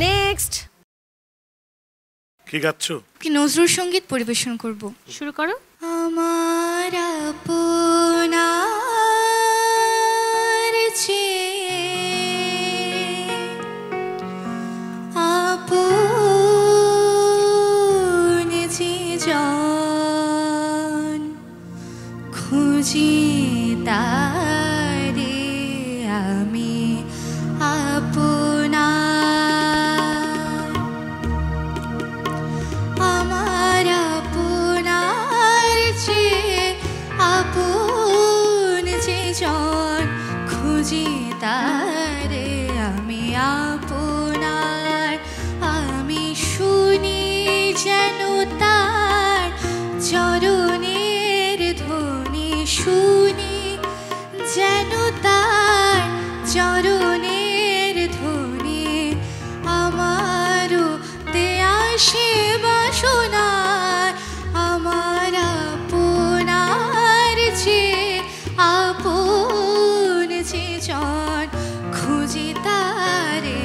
Next কি গাচ্ছ? কি নজরুল সঙ্গীত পরিবেশন করব। শুরু করো। আমার আপনার চেয়ে আপন যে জন খুঁজি তারে আমি আপনার আমার আপনার চেয়ে আপন যে জন খুঁজি তারে আমি আপনার আমি শুনি যেন তার চরণের ধ্বনি শুনি যেন তার চরণের ধ্বনি আমারও আসে বাসনায় আমার আপনার চেয়ে আপন যে জন খুঁজি তারে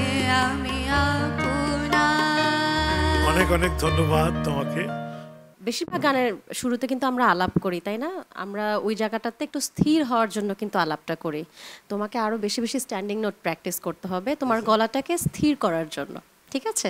আমি আপনার। অনেক অনেক ধন্যবাদ তোমাকে। বেশিরভাগ গানের শুরুতে কিন্তু আমরা আলাপ করি, তাই না? আমরা ওই জায়গাটাতে একটু স্থির হওয়ার জন্য কিন্তু আলাপটা করি। তোমাকে আরো বেশি বেশি স্ট্যান্ডিং নোট প্র্যাকটিস করতে হবে তোমার গলাটাকে স্থির করার জন্য, ঠিক আছে?